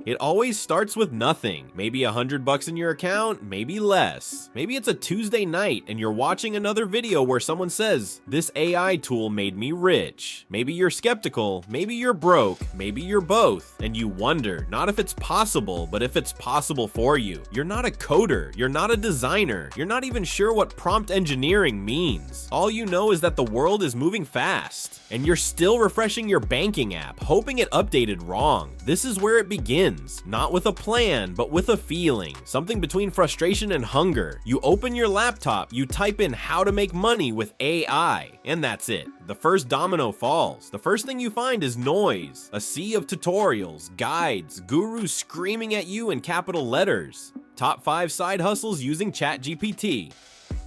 It always starts with nothing. Maybe $100 in your account, maybe less. Maybe it's a Tuesday night and you're watching another video where someone says, "This AI tool made me rich." Maybe you're skeptical, maybe you're broke, maybe you're both, and you wonder, not if it's possible, but if it's possible for you. You're not a coder, you're not a designer, you're not even sure what prompt engineering means. All you know is that the world is moving fast, and you're still refreshing your banking app, hoping it updated wrong. This is where it begins, not with a plan, but with a feeling, something between frustration and hunger. You open your laptop, you type in how to make money with AI, and that's it. The first domino falls. The first thing you find is noise, a sea of tutorials, guides, gurus screaming at you in capital letters. Top 5 side hustles using ChatGPT.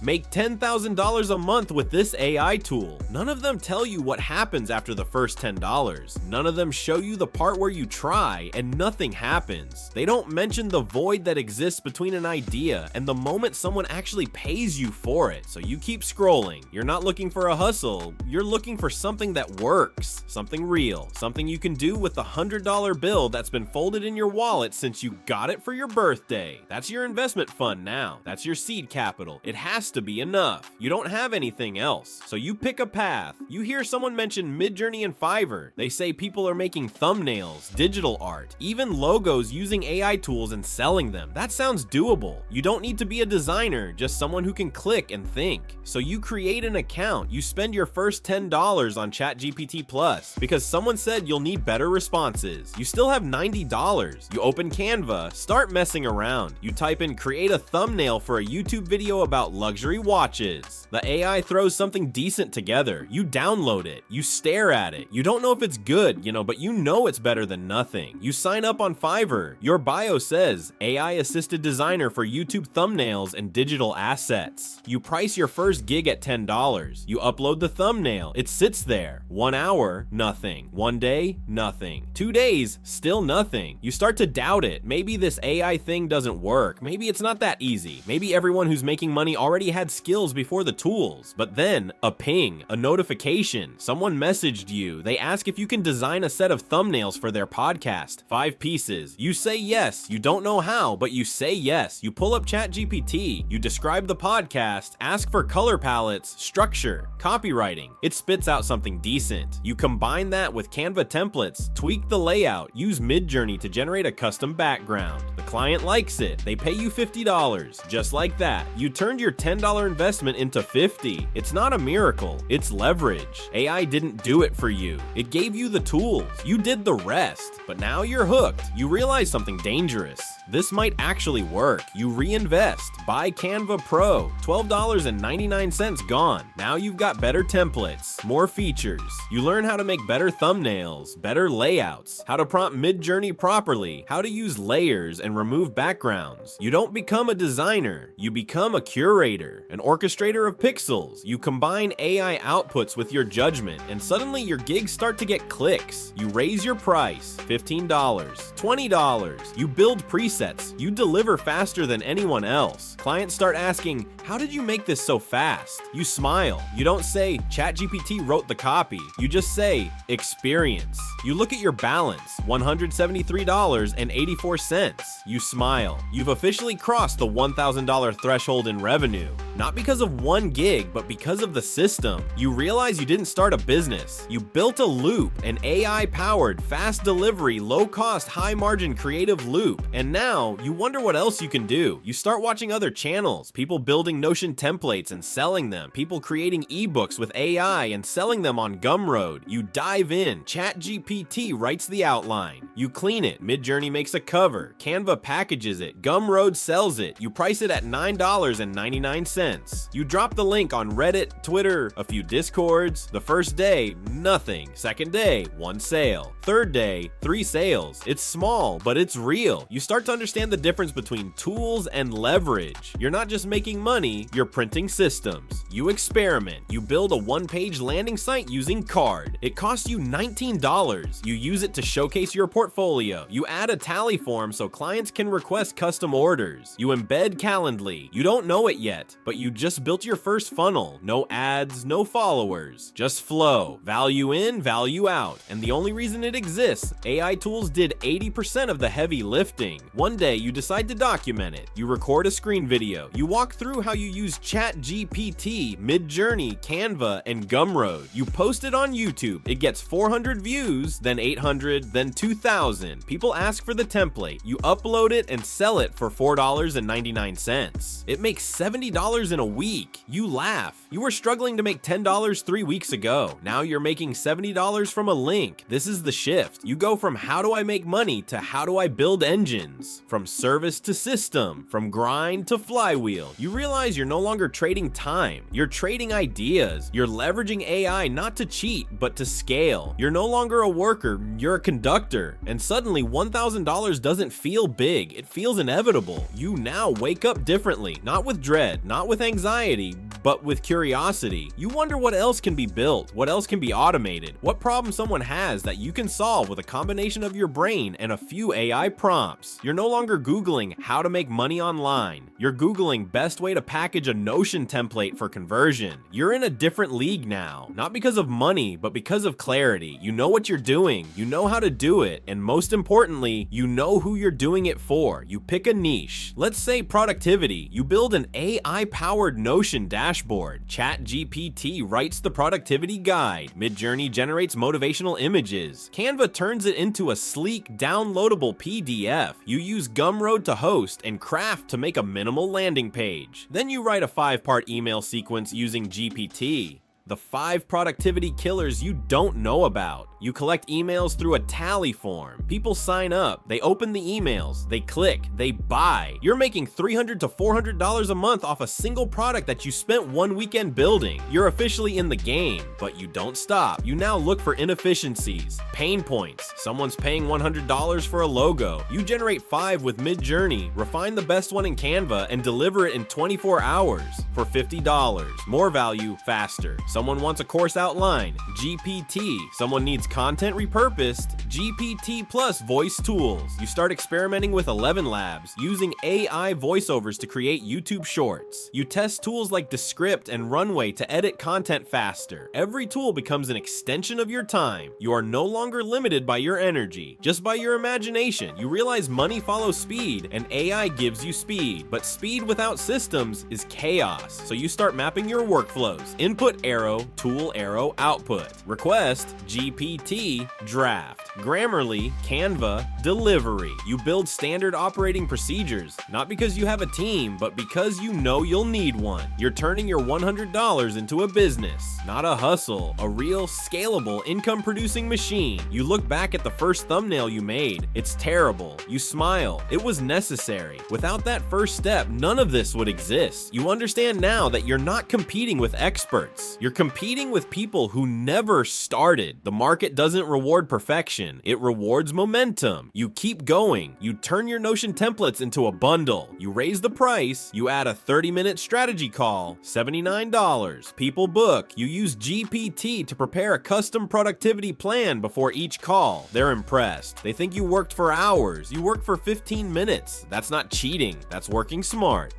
Make $10,000 a month with this AI tool. None of them tell you what happens after the first $10. None of them show you the part where you try and nothing happens. They don't mention the void that exists between an idea and the moment someone actually pays you for it. So you keep scrolling. You're not looking for a hustle. You're looking for something that works, something real, something you can do with the $100 bill that's been folded in your wallet since you got it for your birthday. That's your investment fund now. That's your seed capital. It has to be enough. You don't have anything else. So you pick a path. You hear someone mention Midjourney and Fiverr. They say people are making thumbnails, digital art, even logos using AI tools and selling them. That sounds doable. You don't need to be a designer, just someone who can click and think. So you create an account. You spend your first $10 on ChatGPT Plus because someone said you'll need better responses. You still have $90. You open Canva, start messing around. You type in create a thumbnail for a YouTube video about luxury watches. The AI throws something decent together. You download it. You stare at it. You don't know if it's good, but you know it's better than nothing. You sign up on Fiverr. Your bio says AI assisted designer for YouTube thumbnails and digital assets. You price your first gig at $10. You upload the thumbnail. It sits there. 1 hour, nothing. 1 day, nothing. 2 days, still nothing. You start to doubt it. Maybe this AI thing doesn't work. Maybe it's not that easy. Maybe everyone who's making money already had skills before the tools. But then a ping, a notification, someone messaged you. They ask if you can design a set of thumbnails for their podcast. 5 pieces. You say yes. You don't know how, but you say yes. You pull up ChatGPT. You describe the podcast, ask for color palettes, structure, copywriting. It spits out something decent. You combine that with Canva templates, tweak the layout, use Midjourney to generate a custom background. The client likes it. They pay you $50. Just like that. You turned your $10 investment into $50. It's not a miracle, it's leverage. AI didn't do it for you. It gave you the tools. You did the rest. But now you're hooked. You realize something dangerous. This might actually work. You reinvest. Buy Canva Pro. $12.99 gone. Now you've got better templates, more features. You learn how to make better thumbnails, better layouts, how to prompt Midjourney properly, how to use layers and remove backgrounds. You don't become a designer. You become a curator, an orchestrator of pixels. You combine AI outputs with your judgment, and suddenly your gigs start to get clicks. You raise your price, $15, $20. You build presets. You deliver faster than anyone else. Clients start asking, how did you make this so fast? You smile. You don't say, ChatGPT wrote the copy. You just say, experience. You look at your balance, $173.84. You smile. You've officially crossed the $1,000 threshold in revenue. Not because of one gig, but because of the system. You realize you didn't start a business. You built a loop, an AI-powered, fast delivery, low-cost, high-margin creative loop. And now, you wonder what else you can do. You start watching other channels, people building Notion templates and selling them, people creating ebooks with AI and selling them on Gumroad. You dive in, ChatGPT writes the outline. You clean it, Midjourney makes a cover, Canva packages it, Gumroad sells it. You price it at $9.99. You drop the link on Reddit, Twitter, a few Discords. The first day, nothing. Second day, 1 sale. Third day, 3 sales. It's small, but it's real. You start to understand the difference between tools and leverage. You're not just making money, you're printing systems. You experiment. You build a 1-page landing site using Card. It costs you $19. You use it to showcase your portfolio. You add a tally form so clients can request custom orders. You embed Calendly. You don't know it yet, that. But you just built your first funnel. No ads, no followers. Just flow. Value in, value out. And the only reason it exists, AI tools did 80% of the heavy lifting. One day you decide to document it. You record a screen video. You walk through how you use ChatGPT, Midjourney, Canva, and Gumroad. You post it on YouTube. It gets 400 views, then 800, then 2,000. People ask for the template. You upload it and sell it for $4.99. It makes $70 in a week. You laugh. You were struggling to make $10 3 weeks ago. Now you're making $70 from a link. This is the shift. You go from how do I make money to how do I build engines? From service to system, from grind to flywheel. You realize you're no longer trading time. You're trading ideas. You're leveraging AI not to cheat, but to scale. You're no longer a worker, you're a conductor. And suddenly $1,000 doesn't feel big. It feels inevitable. You now wake up differently, not with dread, not with anxiety, but with curiosity. You wonder what else can be built, what else can be automated, what problem someone has that you can solve with a combination of your brain and a few AI prompts. You're no longer Googling how to make money online. You're Googling best way to package a Notion template for conversion. You're in a different league now, not because of money, but because of clarity. You know what you're doing, you know how to do it, and most importantly, you know who you're doing it for. You pick a niche. Let's say productivity. You build an AI-powered Notion dashboard. ChatGPT writes the productivity guide. Midjourney generates motivational images. Canva turns it into a sleek, downloadable PDF. You use Gumroad to host and Craft to make a minimal landing page. Then you write a 5-part email sequence using GPT. The 5 productivity killers you don't know about. You collect emails through a tally form. People sign up, they open the emails, they click, they buy. You're making $300 to $400 a month off a single product that you spent 1 weekend building. You're officially in the game, but you don't stop. You now look for inefficiencies, pain points. Someone's paying $100 for a logo. You generate 5 with Midjourney, refine the best one in Canva, and deliver it in 24 hours for $50. More value, faster. Someone wants a course outline, GPT. Someone needs content repurposed, GPT plus voice tools. You start experimenting with 11 labs, using AI voiceovers to create YouTube shorts. You test tools like Descript and Runway to edit content faster. Every tool becomes an extension of your time. You are no longer limited by your energy, just by your imagination. You realize money follows speed, and AI gives you speed, but speed without systems is chaos. So you start mapping your workflows. Input arrow, tool arrow, output. Request, GPT, draft. Grammarly, Canva, delivery. You build standard operating procedures, not because you have a team, but because you know you'll need one. You're turning your $100 into a business, not a hustle, a real, scalable, income-producing machine. You look back at the first thumbnail you made. It's terrible. You smile. It was necessary. Without that first step, none of this would exist. You understand now that you're not competing with experts. You're competing with people who never started. The market doesn't reward perfection, it rewards momentum. You keep going. You turn your Notion templates into a bundle. You raise the price. You add a 30-minute strategy call, $79. People book. You use GPT to prepare a custom productivity plan before each call. They're impressed. They think you worked for hours. You worked for 15 minutes. That's not cheating. That's working smart.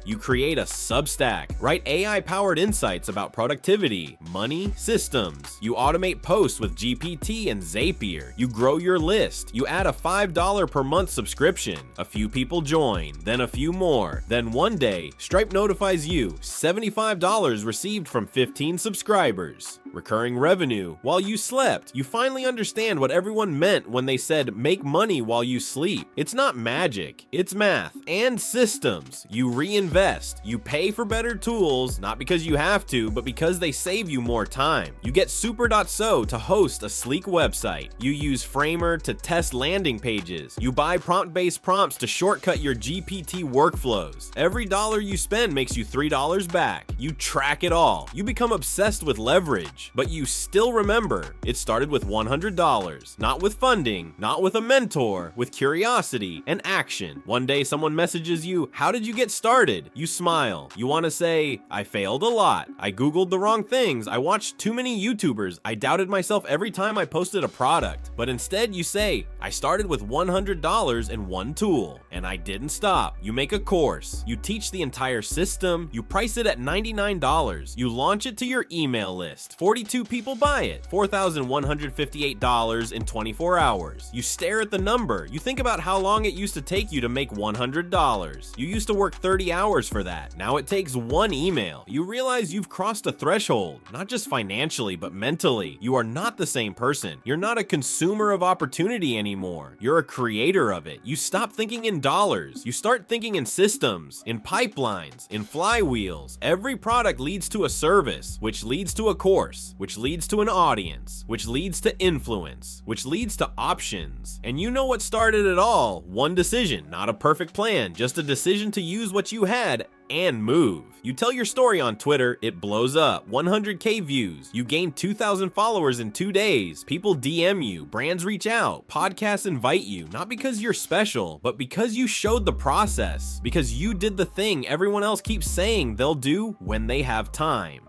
You create a Substack, write AI-powered insights about productivity, money, systems. You automate posts with GPT and Zapier. You grow your list. You add a $5 per month subscription. A few people join, then a few more. Then one day, Stripe notifies you, $75 received from 15 subscribers. Recurring revenue. While you slept, you finally understand what everyone meant when they said make money while you sleep. It's not magic, it's math and systems. You reinvest. You pay for better tools, not because you have to, but because they save you more time. You get super.so to host a sleek website. You use Framer to test landing pages. You buy prompt-based prompts to shortcut your GPT workflows. Every dollar you spend makes you $3 back. You track it all. You become obsessed with leverage. college. But you still remember, it started with $100, not with funding, not with a mentor, with curiosity and action. One day someone messages you, "How did you get started?" You smile. You want to say, "I failed a lot. I Googled the wrong things. I watched too many YouTubers. I doubted myself every time I posted a product." But instead you say, "I started with $100 and one tool, and I didn't stop." You make a course. You teach the entire system. You price it at $99. You launch it to your email list. 42 people buy it. $4,158 in 24 hours. You stare at the number. You think about how long it used to take you to make $100. You used to work 30 hours for that. Now it takes one email. You realize you've crossed a threshold, not just financially, but mentally. You are not the same person. You're not a consumer of opportunity anymore. You're a creator of it. You stop thinking in dollars. You start thinking in systems, in pipelines, in flywheels. Every product leads to a service, which leads to a course, which leads to an audience, which leads to influence, which leads to options. And you know what started it all? One decision, not a perfect plan, just a decision to use what you had and move. You tell your story on Twitter, it blows up, 100K views. You gain 2,000 followers in 2 days. People DM you, brands reach out, podcasts invite you, not because you're special, but because you showed the process, because you did the thing everyone else keeps saying they'll do when they have time.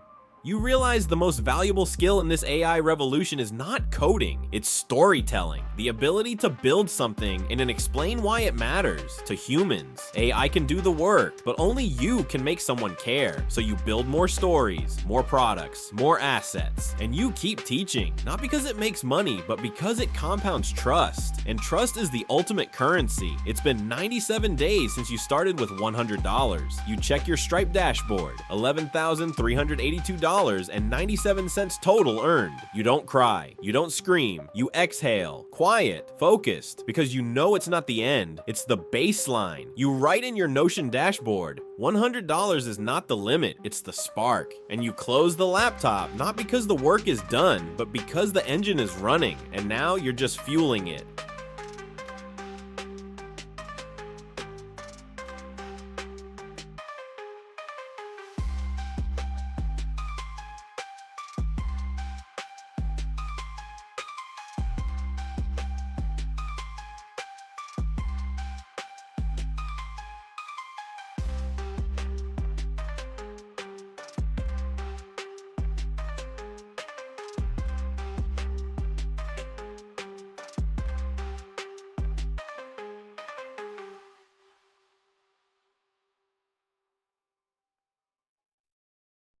You realize the most valuable skill in this AI revolution is not coding, it's storytelling. The ability to build something and then explain why it matters to humans. AI can do the work, but only you can make someone care. So you build more stories, more products, more assets, and you keep teaching. Not because it makes money, but because it compounds trust. And trust is the ultimate currency. It's been 97 days since you started with $100. You check your Stripe dashboard, $11,382.97 total earned. You don't cry, you don't scream, you exhale, quiet, focused, because you know it's not the end, it's the baseline. You write in your Notion dashboard, $100 is not the limit, it's the spark. And you close the laptop, not because the work is done, but because the engine is running, and now you're just fueling it.